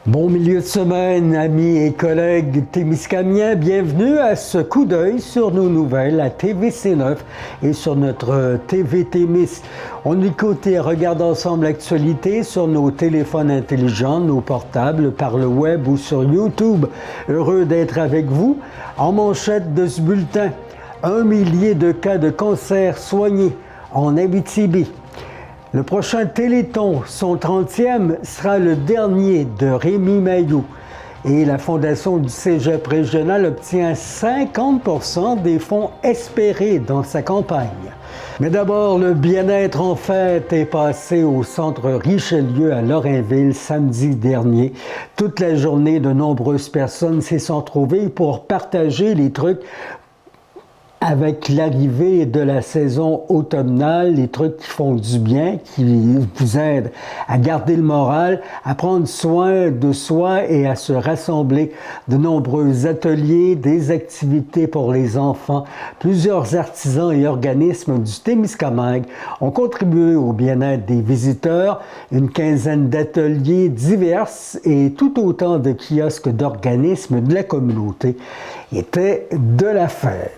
Bon milieu de semaine, amis et collègues témiscamiens, bienvenue à ce coup d'œil sur nos nouvelles à TVC9 et sur notre TV Témis. On écoute et regarde ensemble l'actualité sur nos téléphones intelligents, nos portables, par le web ou sur YouTube. Heureux d'être avec vous. En manchette de ce bulletin, 1 millier de cas de cancer soignés en Abitibi. Le prochain Téléthon, son 30e, sera le dernier de Rémi Mailloux. Et la Fondation du Cégep régional obtient 50% des fonds espérés dans sa campagne. Mais d'abord, le bien-être en fête est passé au centre Richelieu à Lorrainville samedi dernier. Toute la journée, de nombreuses personnes s'y sont trouvées pour partager les trucs avec l'arrivée de la saison automnale, les trucs qui font du bien, qui vous aident à garder le moral, à prendre soin de soi et à se rassembler. De nombreux ateliers, des activités pour les enfants, plusieurs artisans et organismes du Témiscamingue ont contribué au bien-être des visiteurs. Une quinzaine d'ateliers divers et tout autant de kiosques d'organismes de la communauté étaient de la fête.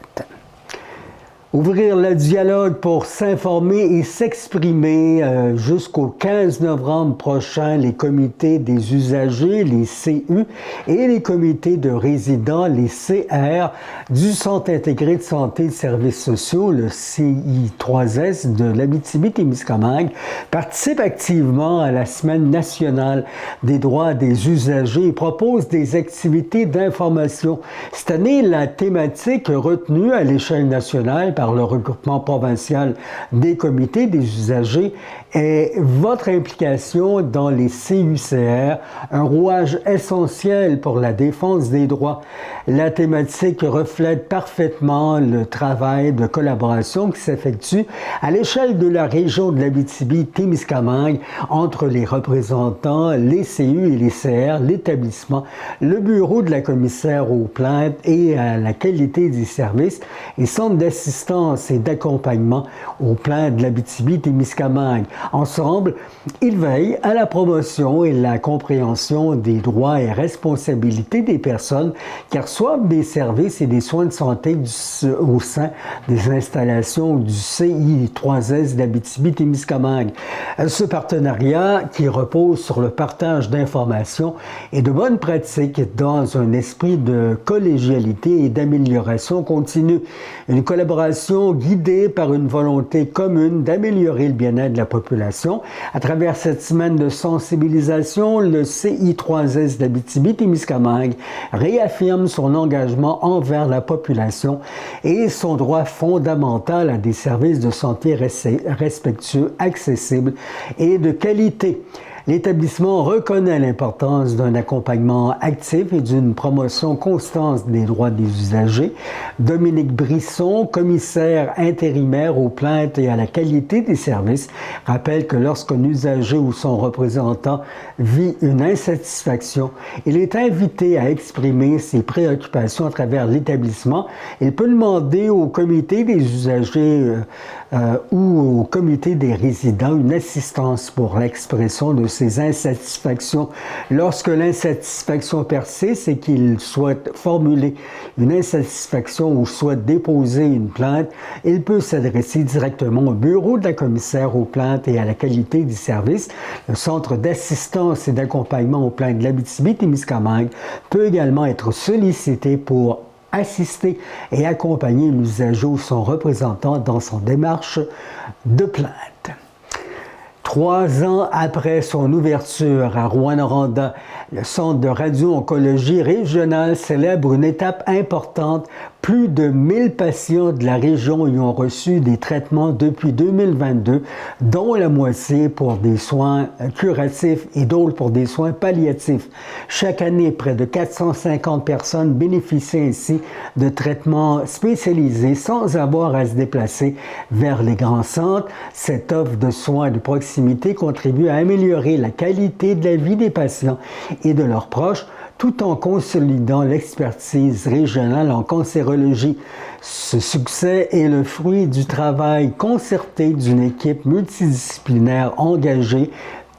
Ouvrir le dialogue pour s'informer et s'exprimer jusqu'au 15 novembre prochain, les comités des usagers, les CU, et les comités de résidents, les CR, du Centre intégré de santé et de services sociaux, le CI3S de l'Abitibi-Témiscamingue, participent activement à la Semaine nationale des droits des usagers et proposent des activités d'information. Cette année, la thématique retenue à l'échelle nationale par le regroupement provincial des comités des usagers est votre implication dans les CUCR, un rouage essentiel pour la défense des droits. La thématique reflète parfaitement le travail de collaboration qui s'effectue à l'échelle de la région de l'Abitibi-Témiscamingue entre les représentants, les CU et les CR, l'établissement, le bureau de la commissaire aux plaintes et à la qualité des services et centre d'assistance et d'accompagnement aux plaintes de l'Abitibi-Témiscamingue. Ensemble, ils veillent à la promotion et la compréhension des droits et responsabilités des personnes qui reçoivent des services et des soins de santé au sein des installations du CI3S d'Abitibi-Témiscamingue. Ce partenariat, qui repose sur le partage d'informations et de bonnes pratiques dans un esprit de collégialité et d'amélioration continue. Une collaboration guidée par une volonté commune d'améliorer le bien-être de la population. À travers cette semaine de sensibilisation, le CI3S d'Abitibi-Témiscamingue réaffirme son engagement envers la population et son droit fondamental à des services de santé respectueux, accessibles et de qualité. L'établissement reconnaît l'importance d'un accompagnement actif et d'une promotion constante des droits des usagers. Dominique Brisson, commissaire intérimaire aux plaintes et à la qualité des services, rappelle que lorsqu'un usager ou son représentant vit une insatisfaction, il est invité à exprimer ses préoccupations à travers l'établissement. Il peut demander au comité des usagers ou au comité des résidents une assistance pour l'expression de ses insatisfactions. Lorsque l'insatisfaction persiste et qu'il souhaite formuler une insatisfaction ou souhaite déposer une plainte, il peut s'adresser directement au bureau de la commissaire aux plaintes et à la qualité des services. Le centre d'assistance et d'accompagnement aux plaintes de l'Abitibi-Témiscamingue peut également être sollicité pour assister et accompagner l'usager ou son représentant dans son démarche de plainte. 3 ans après son ouverture à Rouyn-Noranda, le Centre de radio-oncologie régional célèbre une étape importante. Plus de 1000 patients de la région y ont reçu des traitements depuis 2022, dont la moitié pour des soins curatifs et d'autres pour des soins palliatifs. Chaque année, près de 450 personnes bénéficient ainsi de traitements spécialisés sans avoir à se déplacer vers les grands centres. Cette offre de soins de proximité contribue à améliorer la qualité de la vie des patients et de leurs proches, tout en consolidant l'expertise régionale en cancérologie. Ce succès est le fruit du travail concerté d'une équipe multidisciplinaire engagée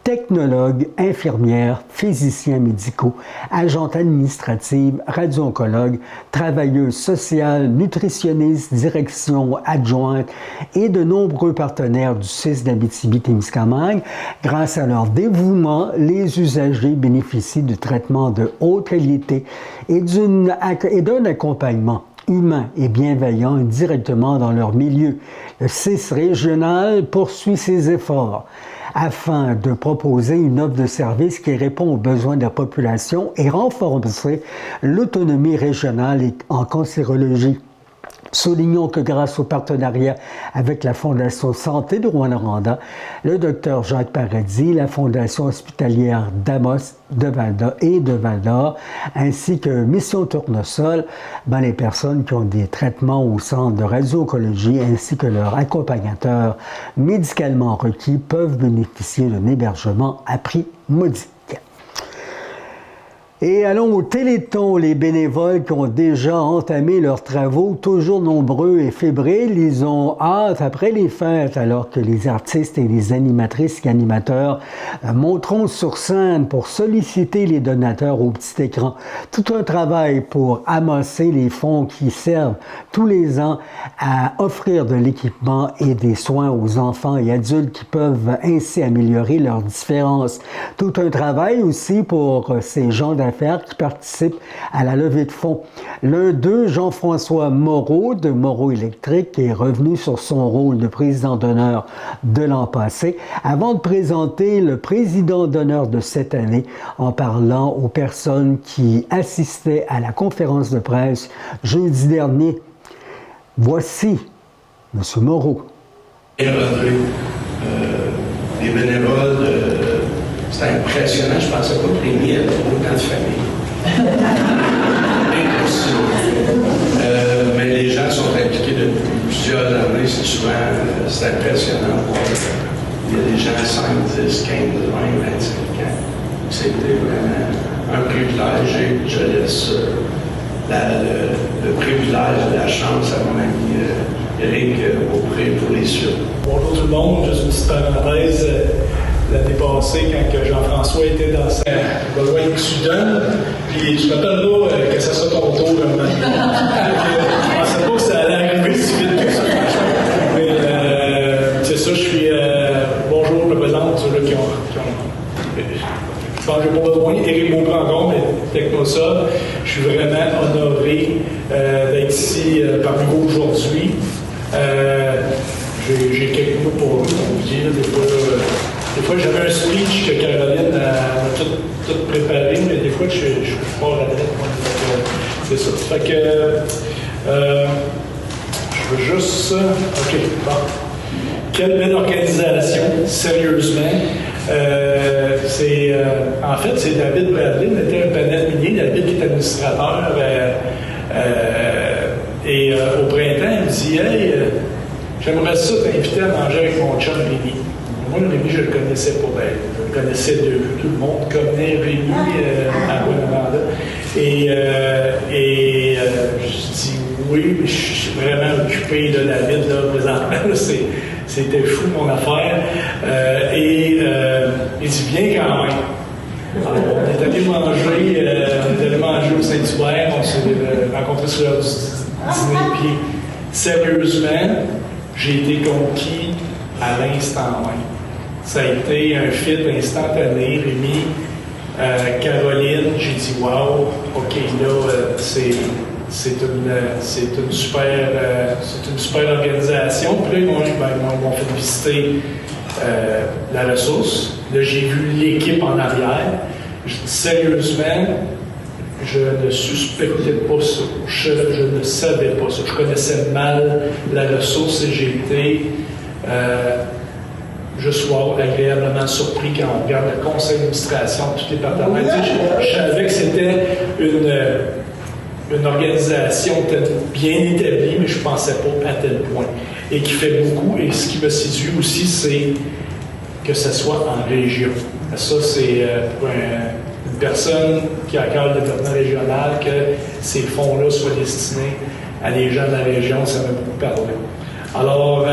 technologues, infirmières, physiciens médicaux, agentes administratives, radio-oncologues, travailleuses sociales, nutritionnistes, direction adjointe et de nombreux partenaires du CIS d'Abitibi-Témiscamingue. Grâce à leur dévouement, les usagers bénéficient du traitement de haute qualité et d'un accompagnement humain et bienveillant directement dans leur milieu. Le CIS régional poursuit ses efforts afin de proposer une offre de service qui répond aux besoins de la population et renforcer l'autonomie régionale en cancérologie. Soulignons que grâce au partenariat avec la Fondation Santé de Rouyn-Noranda, le Dr Jacques Paradis, la Fondation hospitalière d'Amos, de Val-d'Or, ainsi que Mission Tournesol, les personnes qui ont des traitements au centre de radio-oncologie ainsi que leurs accompagnateurs médicalement requis peuvent bénéficier d'un hébergement à prix modique. Et allons au Téléthon. Les bénévoles qui ont déjà entamé leurs travaux, toujours nombreux et fébriles, ils ont hâte après les fêtes, alors que les artistes et les animatrices et animateurs monteront sur scène pour solliciter les donateurs au petit écran. Tout un travail pour amasser les fonds qui servent tous les ans à offrir de l'équipement et des soins aux enfants et adultes qui peuvent ainsi améliorer leurs différences. Tout un travail aussi pour ces gens d'affaires qui participent à la levée de fonds. L'un d'eux, Jean-François Moreau de Moreau Électrique, est revenu sur son rôle de président d'honneur de l'an passé avant de présenter le président d'honneur de cette année en parlant aux personnes qui assistaient à la conférence de presse jeudi dernier. Voici M. Moreau. Les bénévoles, c'était impressionnant. Je ne pensais pas que Rémi avait autant de famille. Mais les gens sont impliqués depuis plusieurs années. C'est impressionnant. Il y a des gens à 5, 10, 15, 20, 25 ans. C'était vraiment un privilège et je laisse le privilège et la chance à mon ami Eric Beaupré pour les suites. Bonjour tout le monde, juste une petite parenthèse. L'année passée, quand Jean-François était dans sa besoin que tu donnes, puis tu m'appelles pas que ça soit ton tour. Je ne pensais pas que ça allait arriver si vite que ça. Mais c'est ça, je suis. Bonjour, je me présente, ceux-là qui ont je pense que j'ai pas besoin. Éric Beaupré encore, mais Technosol. Je suis vraiment honoré d'être ici parmi vous aujourd'hui. J'ai quelques mots pour vous dire. Des fois, j'avais un speech que Caroline a tout préparé, mais des fois, je pars à la tête. C'est ça. Fait que je veux juste. OK, bon. Quelle belle organisation, sérieusement. En fait, c'est David Bradley, on était un panel minier, David qui est administrateur. Au printemps, il me dit Hey, j'aimerais ça t'inviter à manger avec mon chum Rémi. Moi, Rémi, je ne le connaissais pas. Je le connaissais de tout le monde connaît Rémi à Rouyn-Noranda. Je dis oui, mais je suis vraiment occupé de David là, présentement. C'était fou mon affaire. Il dit viens quand même. Alors, on est allé manger au Saint-Hubert, on s'est rencontrés sur l'heure du dîner. Puis, sérieusement, j'ai été conquis à l'instant même. Ça a été un fit instantané. Rémi, Caroline, j'ai dit wow, OK, là, c'est une super organisation. Puis là, ils m'ont fait visiter la ressource. Là, j'ai vu l'équipe en arrière. Sérieusement, je ne suspectais pas ça. Je ne savais pas ça. Je connaissais mal la ressource et j'ai été je sois agréablement surpris quand on regarde le conseil d'administration de tous les partenaires. Je savais que c'était une organisation bien établie, mais je ne pensais pas à tel point. Et qui fait beaucoup. Et ce qui me séduit aussi, c'est que ce soit en région. Ça, c'est pour une personne qui a à cœur le développement régional, que ces fonds-là soient destinés à des gens de la région, ça m'a beaucoup parlé. Alors,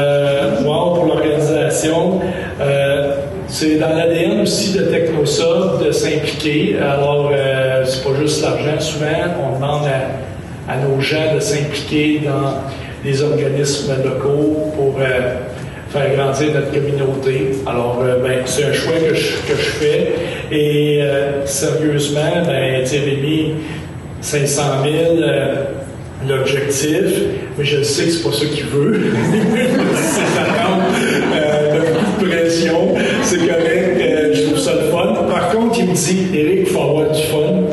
wow pour l'organisation. C'est dans l'ADN aussi de Technosoft de s'impliquer. Alors, c'est pas juste l'argent. Souvent, on demande à nos gens de s'impliquer dans des organismes locaux pour faire grandir notre communauté. Alors, c'est un choix que je fais. Et sérieusement, tu sais, Rémi, 500 000, l'objectif, mais je sais que c'est pas ça qu'il veut. C'est beaucoup de pression, c'est correct, je trouve ça le fun. Par contre, il me dit, Éric, il faut avoir du fun.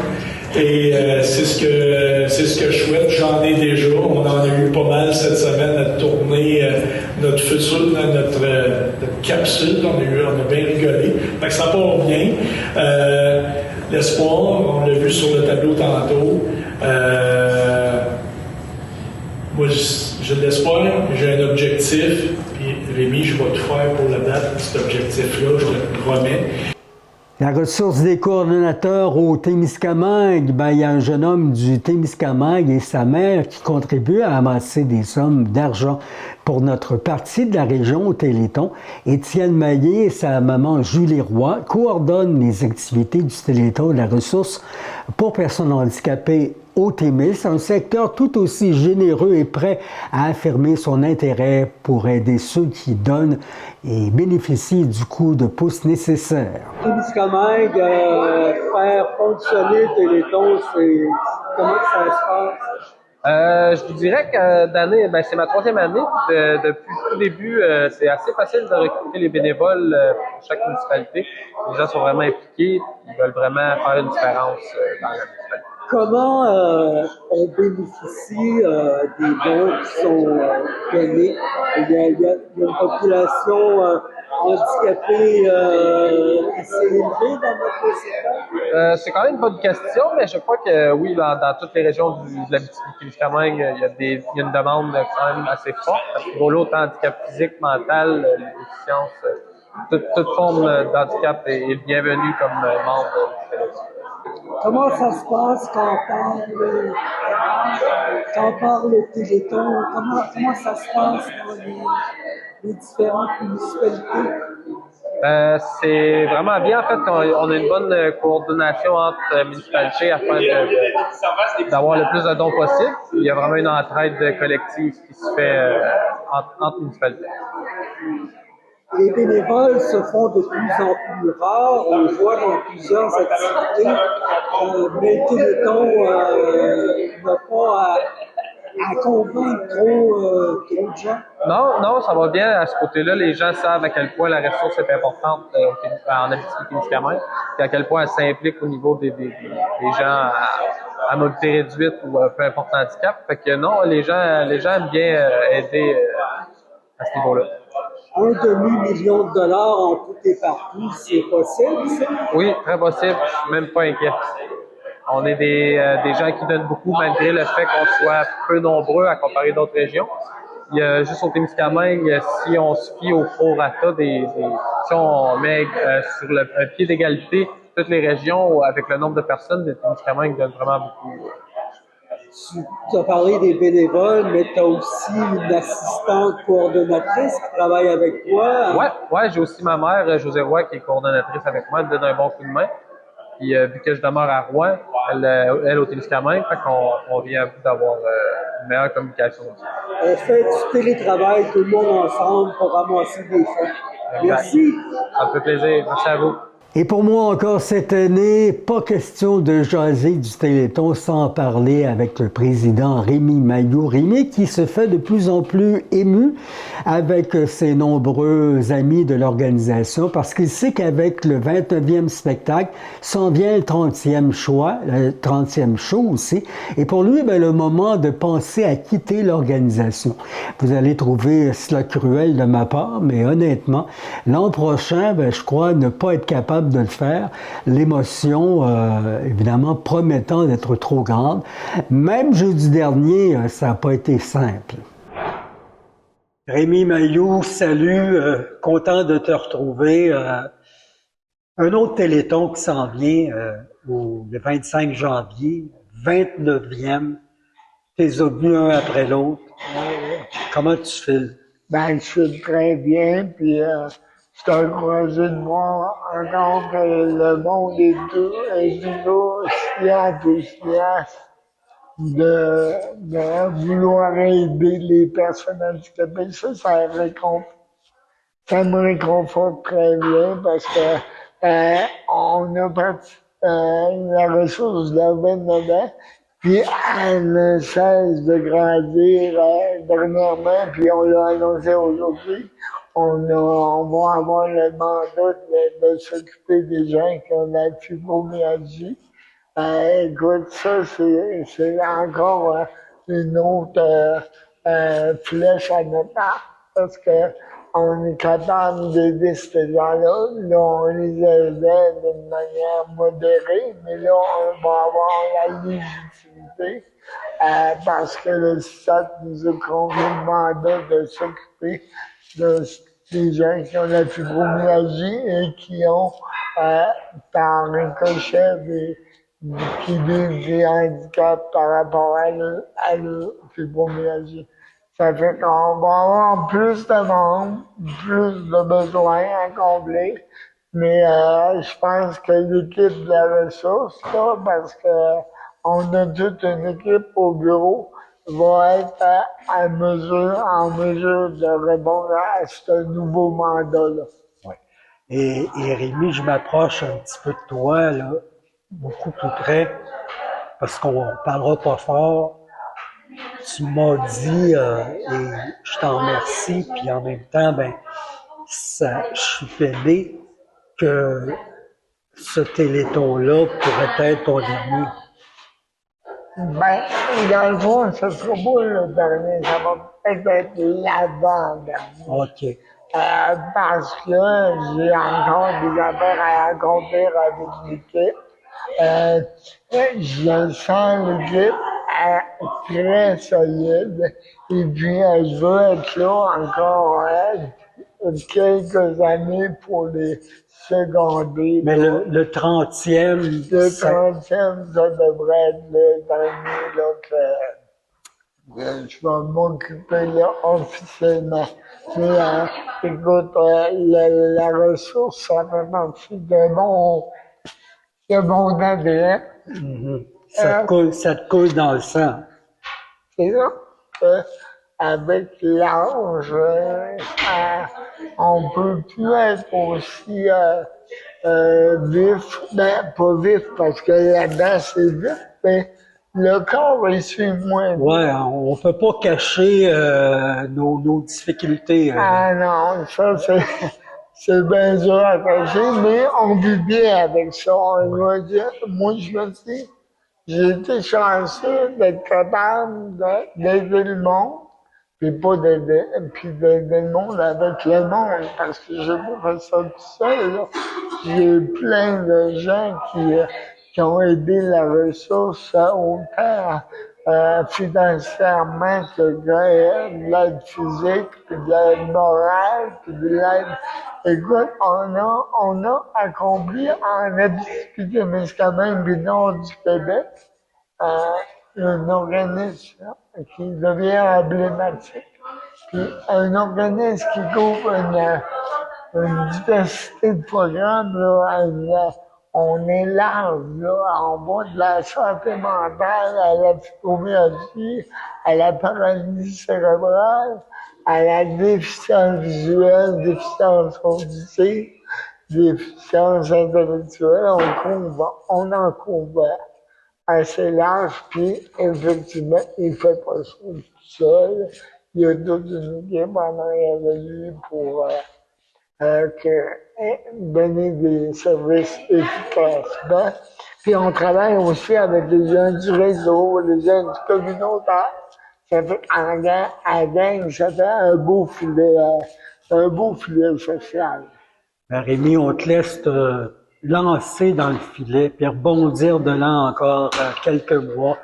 Et c'est ce que je souhaite. J'en ai déjà. On en a eu pas mal cette semaine à tourner notre futur, notre capsule. On a bien rigolé. Fait que ça part bien. L'espoir, on l'a vu sur le tableau tantôt. Moi, j'ai de l'espoir, j'ai un objectif, puis Rémi, je vais tout faire pour le battre, cet objectif-là, je le promets. La ressource des coordonnateurs au Témiscamingue, il y a un jeune homme du Témiscamingue et sa mère qui contribuent à amasser des sommes d'argent pour notre partie de la région au Téléthon. Étienne Maillé et sa maman Julie Roy coordonnent les activités du Téléthon de la ressource pour personnes handicapées au Témis, un secteur tout aussi généreux et prêt à affirmer son intérêt pour aider ceux qui donnent et bénéficient du coup de pouce nécessaire. Témiscamingue, faire fonctionner le Téléthon, comment ça se passe? Je vous dirais que d'année, c'est ma 3e année. Depuis le tout début, c'est assez facile de recruter les bénévoles pour chaque municipalité. Les gens sont vraiment impliqués, ils veulent vraiment faire une différence dans la municipalité. Comment on bénéficie des dons qui sont donnés? Il y a une population handicapée assez élevée dans notre secteur? C'est quand même une bonne question, mais je crois que oui, dans toutes les régions de l'Abitibi-Témiscamingue, il y a une demande quand même assez forte. À ce niveau-là, autant handicap physique, mental, les déficiences, toute forme d'handicap est bienvenue comme membre du Téléthon. Comment ça se passe quand on parle au Téléthon? Comment ça se passe dans les différentes municipalités? C'est vraiment bien. En fait, on a une bonne coordination entre municipalités afin d'avoir le plus de dons possible. Il y a vraiment une entraide collective qui se fait entre municipalités. Les bénévoles se font de plus en plus rares. On le voit dans plusieurs activités. Mais le Téléthon n'a pas à convaincre trop de gens. Non, ça va bien à ce côté-là. Les gens savent à quel point la ressource est importante en Abitibi-Témiscamingue, et à quel point elle s'implique au niveau des gens à mobilité réduite ou peu importe handicap. Fait que non, les gens aiment bien aider à ce niveau-là. $1,5 million en tout et partout, c'est possible, ça? Oui, très possible. Je suis même pas inquiet. On est des gens qui donnent beaucoup malgré le fait qu'on soit peu nombreux à comparer d'autres régions. Il y a juste au Témiscamingue, si on se fie au prorata si on met sur un pied d'égalité toutes les régions avec le nombre de personnes, le Témiscamingue donne vraiment beaucoup. Tu as parlé des bénévoles, mais tu as aussi une assistante coordonnatrice qui travaille avec toi. Ouais, j'ai aussi ma mère, José Roy, qui est coordonnatrice avec moi, elle donne un bon coup de main. Puis vu que je demeure à Rouen, elle au Témiscamingue, fait qu'on vient à bout d'avoir une meilleure communication. On fait du télétravail, tout le monde ensemble, pour ramasser des fonds. Merci. Ça me fait plaisir. Merci à vous. Et pour moi encore cette année, pas question de jaser du Téléthon sans parler avec le président Rémi Mailloux. Rémi qui se fait de plus en plus ému avec ses nombreux amis de l'organisation parce qu'il sait qu'avec le 29e spectacle s'en vient le 30e choix, le 30e show aussi. Et pour lui, le moment de penser à quitter l'organisation. Vous allez trouver cela cruel de ma part, mais honnêtement, l'an prochain, je crois ne pas être capable de le faire. L'émotion, évidemment, promettant d'être trop grande. Même jeudi dernier, ça n'a pas été simple. Rémi Mailloux, salut, content de te retrouver. Un autre Téléthon qui s'en vient le 25 janvier, 29e. T'es obus un après l'autre. Comment tu files? Je file très bien, puis suis encouragé de voir encore que le monde est toujours si enthousiaste de vouloir aider les personnes handicapées. Ça me réconforte très bien parce que on a parti la ressource de la 29 puis elle ne cesse de grandir dernièrement, puis on l'a annoncé aujourd'hui. On va avoir le mandat de s'occuper des gens qui ont la fibromyalgie. Écoute, ça, c'est encore une autre flèche à notre arc, parce que on est capable d'aider ces gens-là. Là, on les aidait d'une manière modérée, mais là, on va avoir la légitimité parce que le SAT nous a confié le mandat de s'occuper des gens qui ont la fibromyalgie et qui ont, par ricochet, qui vivent des handicaps par rapport à leur fibromyalgie. Ça fait qu'on va avoir plus de monde, plus de besoins à combler, mais je pense que l'équipe de la ressource, là, parce que on a toute une équipe au bureau, va être en mesure de répondre à ce nouveau mandat-là. Ouais. Et Rémi, je m'approche un petit peu de toi, là, beaucoup plus près, parce qu'on parlera pas fort. Tu m'as dit, et je t'en remercie, puis en même temps, ben, je suis pédé que ce téléthon-là pourrait être ton dernier. Ben, dans le fond, ce sera pas le dernier, ça va peut-être être l'avant-dernier. OK. Parce que j'ai encore des affaires à accomplir avec l'équipe. Je sens l'équipe très solide. Et puis, je veux être là encore quelques années pour les seconder. Mais le 30e... Le 30e, ça devrait être le dernier là, que je vais m'occuper là officiellement. Mais écoute, la ressource, ça fait partie de mon ADN. Mm-hmm. Ça te coule dans le sang. C'est ça. Avec l'âge, on peut plus être aussi vif. Ben, pas vif parce que là-dedans c'est vif, mais le corps il suit moins vite. Ouais, on peut pas cacher nos difficultés. Ah non, ça c'est bien dur à cacher, mais on vit bien avec ça. On va dire, moi je me dis, j'ai été chanceux d'être capable d'aider le monde, puis d'aider le monde avec le monde, parce que je peux faire ça tout seul. Là. J'ai eu plein de gens qui ont aidé la ressource autant financièrement que de l'aide physique, puis de l'aide morale, puis de l'aide... Écoute, on a accompli en Abitibi-Témiscamingue du nord du Québec un organisme qui devient emblématique, puis un organisme qui couvre une diversité de programmes, là, on est large, là, on va de la santé mentale à la fibromyalgie, à la paralysie cérébrale, à la déficience visuelle, déficience auditive, déficience intellectuelle, on en couvre assez large, puis effectivement, il fait pas ça tout seul. Il y a toute une équipe en arrière de lui pour donner des services efficacement. Puis on travaille aussi avec les gens du réseau, les gens du communautaire. Ça fait à gang, ça fait un beau filet social. Ben, Rémi, on te laisse te lancer dans le filet, puis rebondir de là encore quelques mois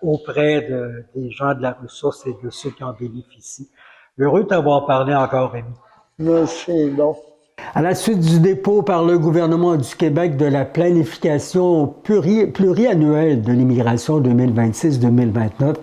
auprès des gens de la ressource et de ceux qui en bénéficient. Heureux de t'avoir parlé encore, Rémi. Merci, donc. À la suite du dépôt par le gouvernement du Québec de la planification pluriannuelle de l'immigration 2026-2029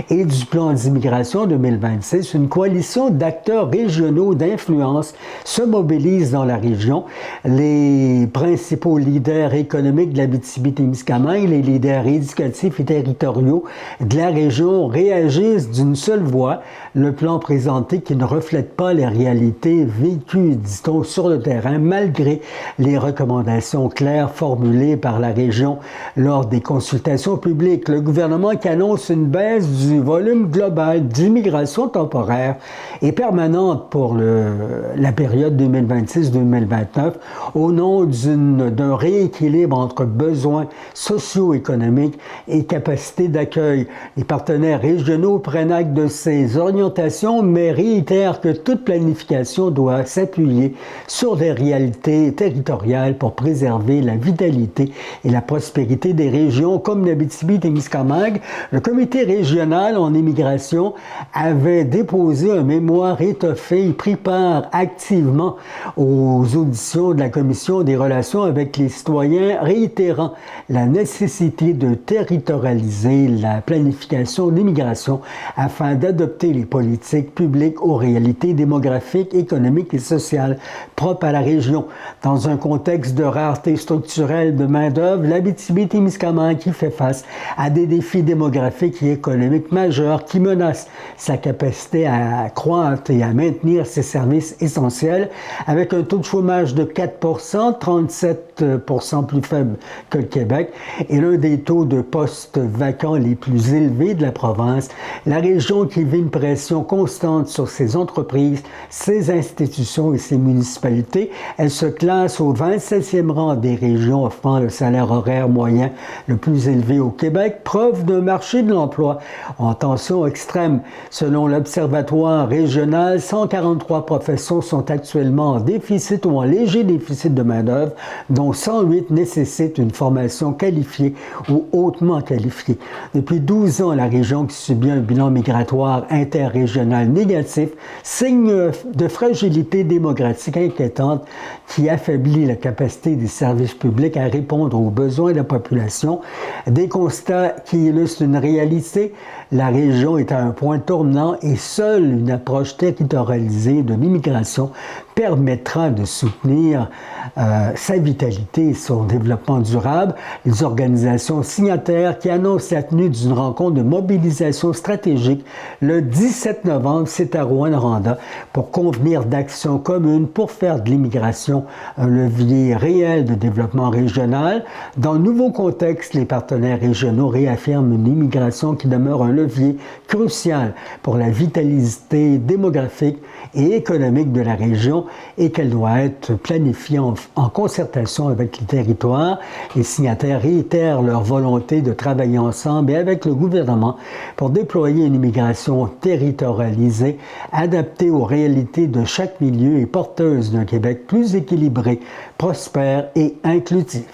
et du plan d'immigration 2026, une coalition d'acteurs régionaux d'influence se mobilise dans la région. Les principaux leaders économiques de l'Abitibi-Témiscamingue, les leaders éducatifs et territoriaux de la région réagissent d'une seule voix. Le plan présenté qui ne reflète pas les réalités vécues, dit-on, sur le terrain, malgré les recommandations claires formulées par la région lors des consultations publiques. Le gouvernement qui annonce une baisse du volume global d'immigration temporaire et permanente pour la période 2026-2029 au nom d'un rééquilibre entre besoins socio-économiques et capacité d'accueil. Les partenaires régionaux prennent acte de ces orientations, mais réitèrent que toute planification doit s'appuyer sur des réalités territoriales pour préserver la vitalité et la prospérité des régions comme l'Abitibi-Témiscamingue. Le comité régional en immigration avait déposé un mémoire étoffé et pris part activement aux auditions de la Commission des relations avec les citoyens, réitérant la nécessité de territorialiser la planification de l'immigration afin d'adopter les politiques publiques aux réalités démographiques, économiques et sociales propres à la région. Dans un contexte de rareté structurelle de main-d'œuvre, l'Abitibi-Témiscamingue qui fait face à des défis démographiques et économiques majeurs qui menacent sa capacité à croître et à maintenir ses services essentiels, avec un taux de chômage de 4%, 37% plus faible que le Québec, et l'un des taux de postes vacants les plus élevés de la province. La région qui vit une pression constante sur ses entreprises, ses institutions et ses municipalités, elle se classe au 27e rang des régions offrant le salaire horaire moyen le plus élevé au Québec, preuve d'un marché de l'emploi en tension extrême. Selon l'Observatoire régional, 143 professions sont actuellement en déficit ou en léger déficit de main-d'œuvre, dont 108 nécessitent une formation qualifiée ou hautement qualifiée. Depuis 12 ans, la région qui subit un bilan migratoire interrégional négatif, signe de fragilité démographique inquiétante qui affaiblit la capacité des services publics à répondre aux besoins de la population. Des constats qui illustrent une réalité. La région est à un point tournant et seule une approche territorialisée de l'immigration permettra de soutenir sa vitalité et son développement durable. Les organisations signataires qui annoncent la tenue d'une rencontre de mobilisation stratégique le 17 novembre, c'est à Rouyn-Noranda, pour convenir d'actions communes pour faire de l'immigration un levier réel de développement régional. Dans le nouveau contexte, les partenaires régionaux réaffirment une immigration qui demeure un levier crucial pour la vitalité démographique et économique de la région et qu'elle doit être planifiée en concertation avec les territoires. Les signataires réitèrent leur volonté de travailler ensemble et avec le gouvernement pour déployer une immigration territorialisée, adaptée aux réalités de chaque milieu et porteuse d'un Québec plus équilibré, prospère et inclusif.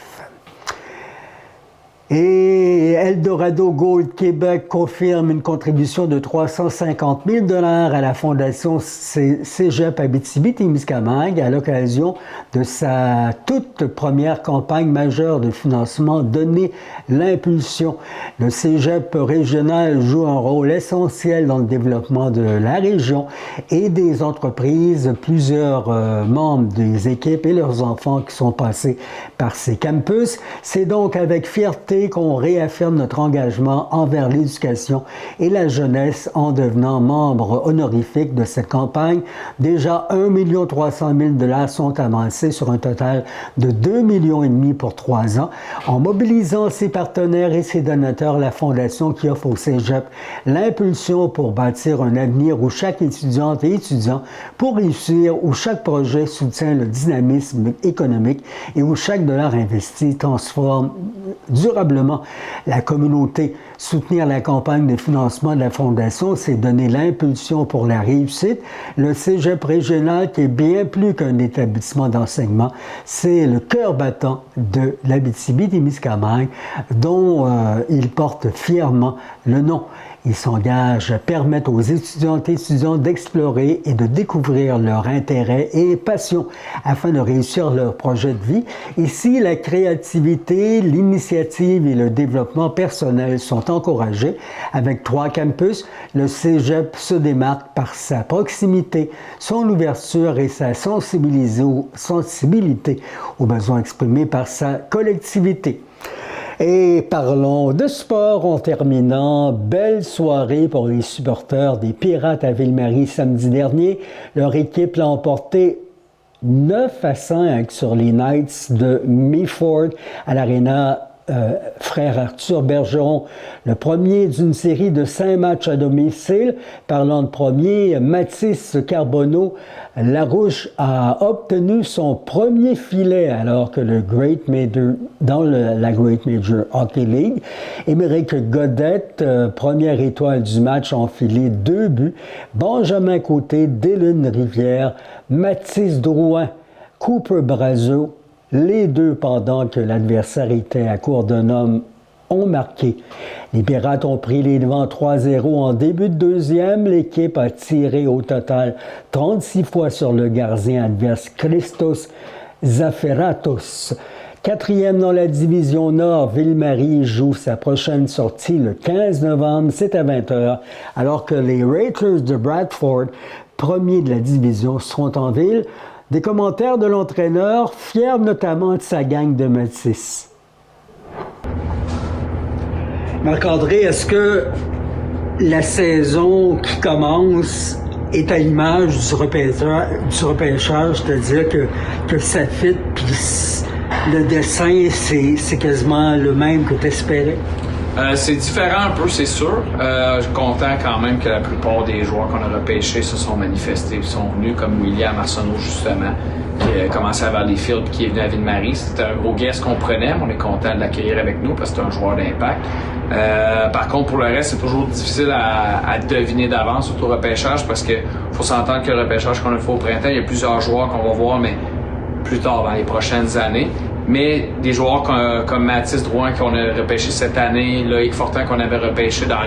Et Eldorado Gold Québec confirme une contribution de 350 000 $ à la Fondation Cégep Abitibi-Témiscamingue à l'occasion de sa toute première campagne majeure de financement Donner l'impulsion. Le Cégep régional joue un rôle essentiel dans le développement de la région et des entreprises. Plusieurs membres des équipes et leurs enfants qui sont passés par ces campus. C'est donc avec fierté qu'on réaffirme notre engagement envers l'éducation et la jeunesse en devenant membre honorifique de cette campagne. Déjà 1 300 000 $ sont amassés sur un total de 2,5 millions pour 3 ans. En mobilisant ses partenaires et ses donateurs, la Fondation qui offre au Cégep l'impulsion pour bâtir un avenir où chaque étudiante et étudiant pour réussir, où chaque projet soutient le dynamisme économique et où chaque dollar investi transforme durablement la communauté. Soutenir la campagne de financement de la Fondation, c'est donner l'impulsion pour la réussite. Le Cégep régional, qui est bien plus qu'un établissement d'enseignement, c'est le cœur battant de l'Abitibi-Témiscamingue, dont il porte fièrement le nom. Il s'engage à permettre aux étudiantes et étudiants d'explorer et de découvrir leurs intérêts et passions afin de réussir leur projet de vie. Ici, la créativité, l'initiative et le développement personnel sont encouragés. Avec 3 campus, le Cégep se démarque par sa proximité, son ouverture et sa sensibilité aux besoins exprimés par sa collectivité. Et parlons de sport en terminant. Belle soirée pour les supporters des Pirates à Ville-Marie samedi dernier. Leur équipe l'a emporté 9-5 sur les Knights de Meaford à l'Arena Frère Arthur Bergeron. Le premier d'une série de 5 matchs à domicile. Parlant de premier, Mathis Carbonneau Larouche a obtenu son premier filet alors que le Great Major, dans la Great Major Hockey League, Émeric Godette, première étoile du match, a enfilé 2 buts. Benjamin Côté, Dylan Rivière, Mathis Drouin, Cooper Brazeau, les deux pendant que l'adversaire était à court d'un homme, ont marqué. Les Pirates ont pris les devants 3-0 en début de deuxième. L'équipe a tiré au total 36 fois sur le gardien adverse Christos Zaferatos. 4e dans la division Nord, Ville-Marie joue sa prochaine sortie le 15 novembre, c'est à 20h, alors que les Raiders de Bradford, premiers de la division, seront en ville. Des commentaires de l'entraîneur, fier notamment de sa gang de Métis. Marc-André, est-ce que la saison qui commence est à l'image du repêchage, c'est-à-dire que ça fit, puis le dessin, c'est quasiment le même que tu espérais? C'est différent un peu, c'est sûr. Je suis content quand même que la plupart des joueurs qu'on a repêchés se sont manifestés, ils sont venus, comme William Arsenault justement, qui a commencé à Valleyfield puis qui est venu à Ville-Marie. C'était un gros guest qu'on prenait, mais on est content de l'accueillir avec nous parce que c'est un joueur d'impact. Par contre, pour le reste, c'est toujours difficile à deviner d'avance, surtout au repêchage, parce que faut s'entendre que le repêchage qu'on a fait au printemps, il y a plusieurs joueurs qu'on va voir, mais plus tard dans les prochaines années. Mais des joueurs comme Mathis Drouin qu'on a repêché cette année, Loïc Fortin qu'on avait repêché dans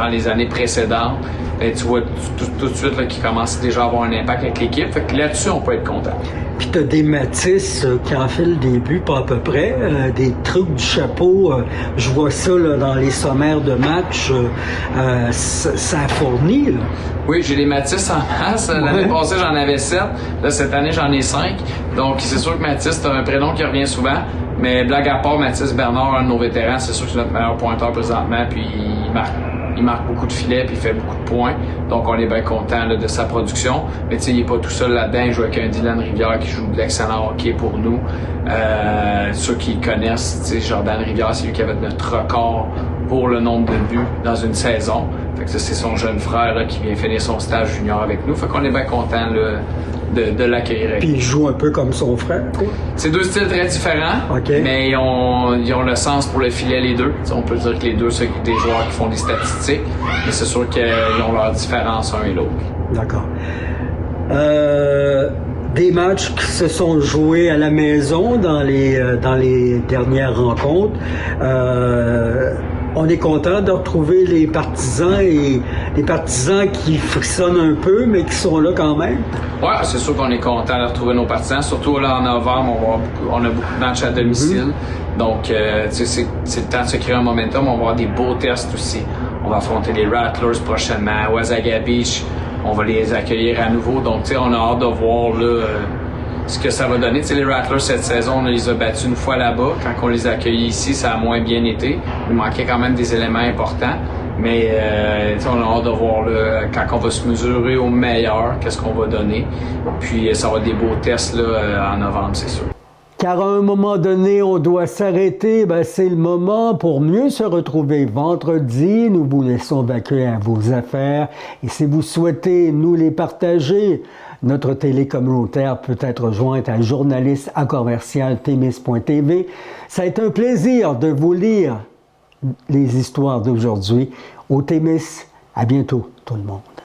les années précédentes, ben, tu vois tout de suite là, qu'il commence déjà à avoir un impact avec l'équipe. Fait que là-dessus, on peut être content. Puis t'as des Mathis qui en fait le début, pas à peu près, des trucs du chapeau. Je vois ça là, dans les sommaires de match. Ça a fourni, là. Oui, j'ai des Mathis en masse. L'année passée, j'en avais 7. Là, cette année, j'en ai 5. Donc, c'est sûr que Mathis, c'est un prénom qui revient souvent. Mais blague à part, Mathis Bernard, un de nos vétérans, c'est sûr que c'est notre meilleur pointeur présentement. Puis, il marque beaucoup de filets puis il fait beaucoup de points. Donc, on est bien content de sa production. Mais tu sais, il n'est pas tout seul là-dedans. Il joue avec un Dylan Rivière qui joue de l'excellent hockey pour nous. Ceux qui le connaissent, tu sais, Jordan Rivière, c'est lui qui avait notre record pour le nombre de buts dans une saison. Fait que ça, c'est son jeune frère là, qui vient finir son stage junior avec nous. Fait qu'on est bien content de l'accueillir. Puis il joue un peu comme son frère, quoi. C'est 2 styles très différents, mais ils ont le sens pour le filet, les deux. T'sais, on peut dire que les deux, c'est des joueurs qui font des statistiques, mais c'est sûr qu'ils ont leurs différences un et l'autre. D'accord. Des matchs qui se sont joués à la maison dans les dernières rencontres. On est content de retrouver les partisans et les partisans qui frissonnent un peu, mais qui sont là quand même. Oui, c'est sûr qu'on est content de retrouver nos partisans. Surtout là en novembre, on a beaucoup de matchs à domicile. Donc, c'est le temps de se créer un momentum. On va avoir des beaux tests aussi. On va affronter les Rattlers prochainement. Wasaga Beach, on va les accueillir à nouveau. Donc, on a hâte de voir là, ce que ça va donner. Les Rattlers, cette saison, on les a battus une fois là-bas. Quand on les a accueillis ici, ça a moins bien été. Il manquait quand même des éléments importants. Mais on a hâte de voir là, quand on va se mesurer au meilleur, qu'est-ce qu'on va donner. Puis ça va être des beaux tests là, en novembre, c'est sûr. Car à un moment donné, on doit s'arrêter. C'est le moment pour mieux se retrouver vendredi. Nous vous laissons vaquer à vos affaires. Et si vous souhaitez nous les partager, notre télé communautaire peut être jointe à journaliste@commercialtemis.tv. Ça a été un plaisir de vous lire les histoires d'aujourd'hui au Témis. À bientôt, tout le monde.